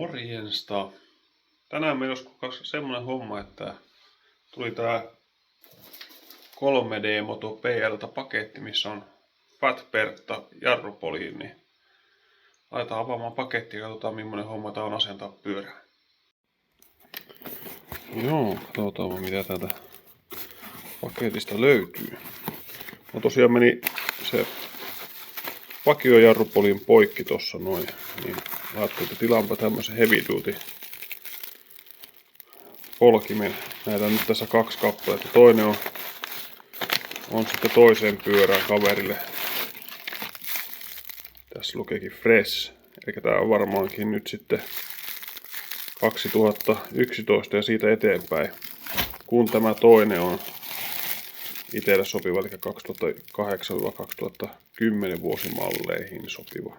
Morjensta. Tänään meillä olisi semmonen homma, että tuli tää 3D Moto PL:ltä paketti, missä on Fat Bertha jarrupoliin, niin laitetaan avaamaan paketti ja katsotaan millainen homma tää on asentaa pyörään. Joo, katsotaan mitä täältä paketista löytyy. No tosiaan meni se vakiojarrupoliin poikki tossa noin, niin ajattelin, että tilaanpa tämmösen heavy duty polkimen. Näitä on nyt tässä 2 kappaletta. Toinen on sitten toiseen pyörään kaverille. Tässä lukeekin Fresh. Eli tää on varmaankin nyt sitten 2011 ja siitä eteenpäin. Kun tämä toinen on itselle sopiva, eli 2008-2010 vuosimalleihin sopiva.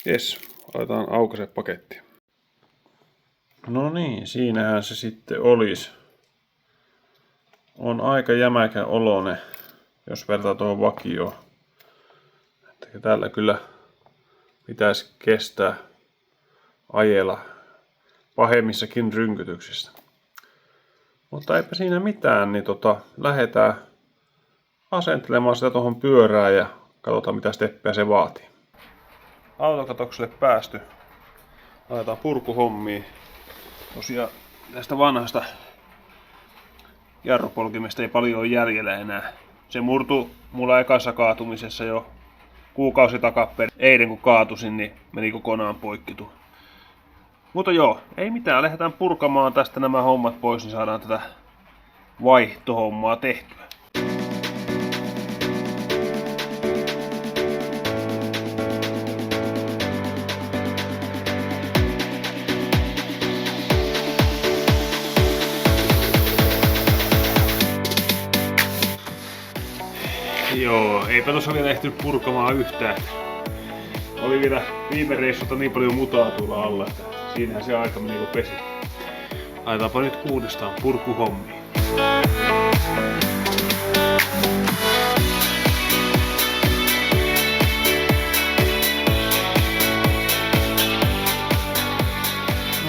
Jes, aletaan aukaise paketti. No niin, siinähän se sitten olisi. On aika jämäkän oloinen, jos vertaa tuohon vakioon. Että tällä kyllä pitäisi kestää ajella pahemmissakin rynkytyksissä. Mutta eipä siinä mitään, niin lähdetään asentelemaan sitä tuohon pyörään ja katsotaan mitä steppiä se vaatii. Autokatokselle päästy. Aletaan purkuhommiin. Tosiaan tästä vanhasta jarrupolkimesta ei paljon ole jäljellä enää. Se murtui mulla ekassa kaatumisessa jo kuukausi takaperin. Eilen kun kaatusin, niin meni kokonaan poikki. Mutta joo, ei mitään. Lähdetään purkamaan tästä nämä hommat pois, niin saadaan tätä vaihtohommaa tehtyä. Joo, eipä tuossa vielä ehtinyt purkamaan yhtään. Oli vielä viime reissulta niin paljon mutaa tuolla alla, että siinähän se aika meni kun pesi. Laitetaanpa nyt uudestaan purkuhommiin.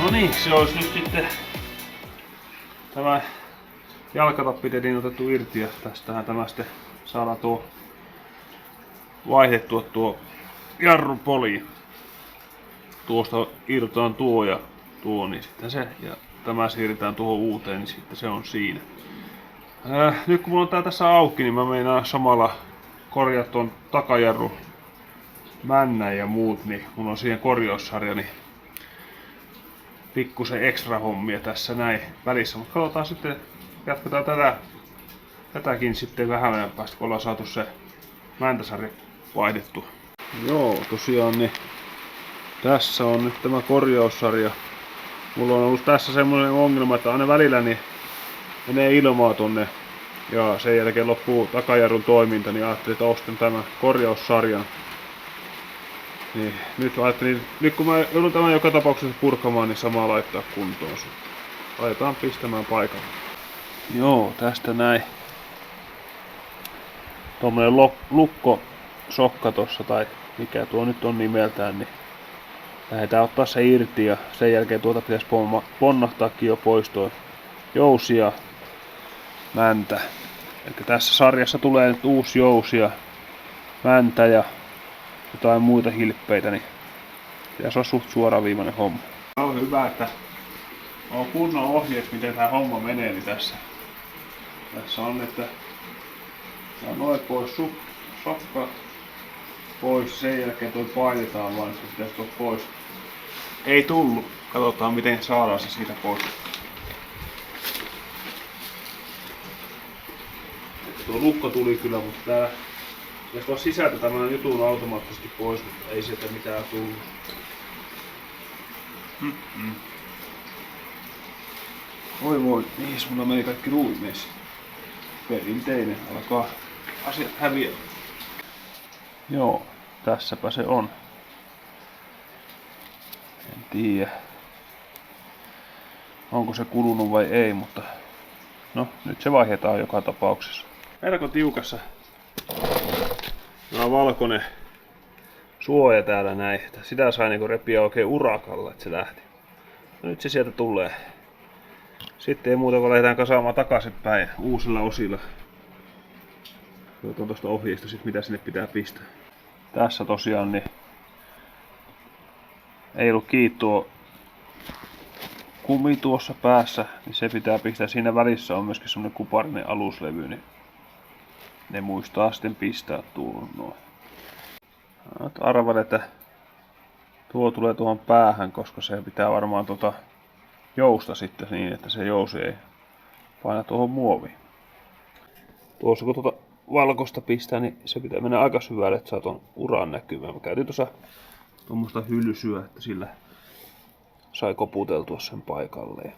No niin, se olisi nyt sitten tämä jalkatappitelin otettu irti ja tästähän tämä sitten saadaan tuo vaihdettua tuo jarrupoli. Tuosta irtoaan tuo ja tuo, niin sitten se ja tämä siirretään tuohon uuteen, niin sitten se on siinä. Nyt kun mulla on tää tässä auki, niin mä meinaan samalla korjaa tuon takajarru männän ja muut, niin mulla on siihen korjaussarja, niin pikkusen ekstra hommia tässä näin välissä. Mutta katsotaan sitten, jatketaan tätäkin sitten vähän ajan päästä, kun ollaan saatu se mäntäsarja vaihdettua. Joo, tosiaan niin tässä on nyt tämä korjaussarja. Mulla on ollut tässä semmoinen ongelma, että aina välillä niin menee ilmaa tonne ja sen jälkeen loppuu takajarrun toiminta, niin ajattelin, että ostan tämän korjaussarjan. Niin nyt ajattelin, nyt kun mä joudun tämän joka tapauksessa purkamaan, niin samaa laittaa kuntoon. Laitetaan pistämään paikalle. Joo, tästä näin. Tuommoinen lukkosokka tossa, tai mikä tuo nyt on nimeltään, niin lähdetään ottaa se irti ja sen jälkeen tuota pitäisi ponnahtaakin jo pois tuo jousi ja mäntä. Eli tässä sarjassa tulee nyt uusi jousi ja mäntä ja jotain muita hilppeitä, niin pitäisi olla suht suoraviivainen homma. On hyvä, että on kunnon ohjeet, miten tämä homma menee, niin tässä on, että noin pois sokka pois, sen jälkeen toi painetaan vaan, se pitäisi tulla pois. Ei tullut. Katsotaan miten saadaan se siitä pois. Tuo lukko tuli kyllä, mutta tää pitäisi vaan sisältä tämän jutun automaattisesti pois, mutta ei sieltä mitään tullut. Voi, mihin mulla meni kaikki ruumeissa. Perinteinen, alkaa asiat häviä. Joo, tässäpä se on. En tiedä, onko se kulunut vai ei, mutta no, nyt se vaihdetaan joka tapauksessa. Melko tiukassa. Tämä valkoinen suoja täällä näin. Sitä sai niinku repiä oikein urakalla, että se lähti. No nyt se sieltä tulee. Sitten ei muuta kuin lähdetään kasaamaan takaisinpäin uusilla osilla. Katsotaan tuosta ohjeesta sit mitä sinne pitää pistää. Tässä tosiaan niin ei ollut kiinni tuo kumi tuossa päässä, niin se pitää pistää. Siinä välissä on myöskin semmonen kuparinen aluslevy, niin ne muistaa sitten pistää tuohon noin. Arvan, että tuo tulee tuohon päähän, koska se pitää varmaan jousta sitten niin, että se jousi ei paina tuohon muoviin. Tuossa kun valkoista pistää, niin se pitää mennä aika syvälle, että saa tuon uran näkymään. Mä käytin tuossa tuommoista hylsyä, että sillä sai koputeltua sen paikalleen.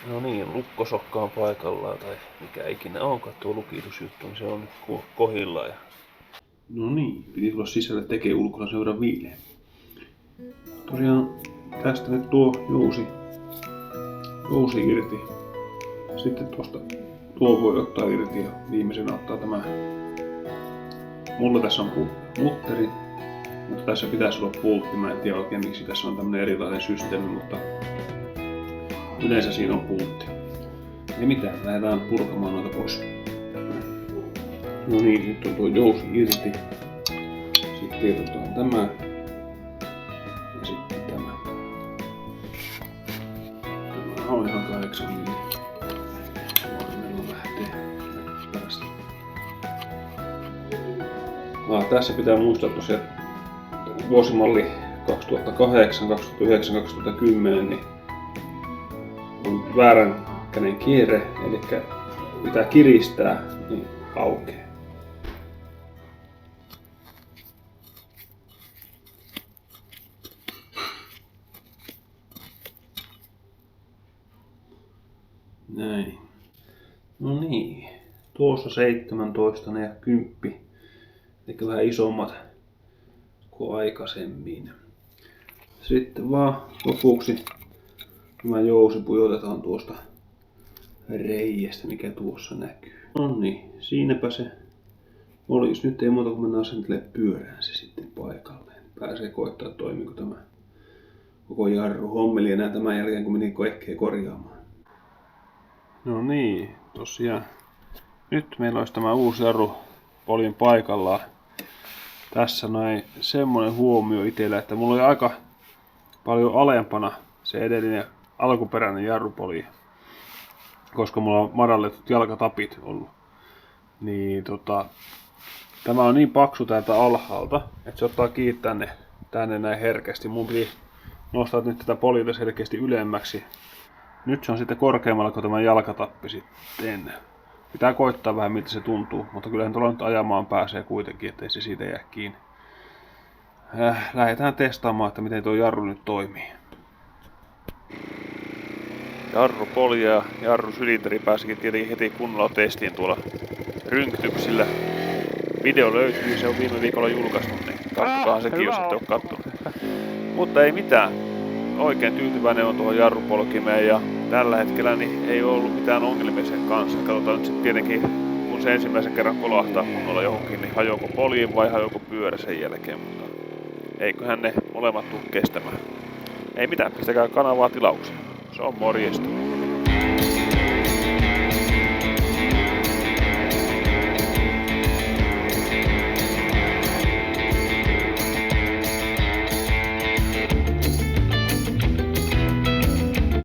No niin, lukkosokka on paikallaan tai mikä ikinä onkaan tuo lukitusjuttu, niin se on nyt kohillaan. No niin, piti tulla sisälle tekee ulkona sen verran viileä. Tosiaan tästä nyt tuo jousi irti. Sitten tuo voi ottaa irti ja viimeisenä ottaa tämä. Mulla tässä on mutteri, mutta tässä pitäisi olla pultti. Mä en tiedä oikein miksi tässä on tämmönen erilainen systeemi, mutta yleensä siinä on pultti. Ei mitään, lähdetään purkamaan noita pois. No niin, nyt on tuo jousi irti. Sitten irrotetaan tämä. Ja sitten tämä. Tämä on ihan 8 mm. Meillä lähtee tästä. Tässä pitää muistaa tosiaan vuosimalli 2008, 2009, 2010 niin on väärän käden kierre, eli pitää kiristää, niin aukeaa. Näin. No niin, tuossa 17 ja 10, eli vähän isommat kuin aikaisemmin. Sitten vaan lopuksi tämä jousi pujotetaan tuosta reiästä, mikä tuossa näkyy. No niin, siinäpä se olisi. Nyt ei muuta kuin mennä asentelemaan pyörään se sitten paikalleen. Pääsee koittaa toimiko tämä koko jarru hommeli enää tämän jälkeen kun meni ehkeen korjaamaan. No niin, tosiaan. Nyt meillä olisi tämä uusi jarru poljin paikallaan. Tässä näin semmonen huomio itsellä, että mulla oli aika paljon alempana se edellinen alkuperäinen jarrupoli, koska mulla on madalletut jalkatapit ollut. Niin tämä on niin paksu täältä alhaalta, että se ottaa kiinni tänne näin herkästi. Mun piti nostaa nyt tätä poliita selkeästi ylemmäksi. Nyt se on sitten korkeammalla kuin tämä jalkatappi sitten. Pitää koittaa vähän miltä se tuntuu, mutta kyllähän tuolla nyt ajamaan pääsee kuitenkin, ettei se siitä jää kiinni. Lähdetään testaamaan, että miten tuo jarru nyt toimii. Jarru polja ja jarru sylinteri pääsikin tietenkin heti kunnolla testiin tuolla Rynktypsillä. Video löytyy, se on viime viikolla julkaistu, niin katsokaa sekin, jos ette ole kattonut. Mutta ei mitään. Oikein tyytyväinen on tuohon jarrupolkimeen ja tällä hetkellä niin ei ole ollut mitään ongelmia sen kanssa. Katsotaan nyt sitten tietenkin, kun se ensimmäisen kerran kolahtaa kunnolla johonkin, niin hajoako poljin vai hajoako pyörä sen jälkeen. Mutta eiköhän ne molemmat tule kestämään. Ei mitään, pistäkää kanavaa tilaukseen. Se on morjesta.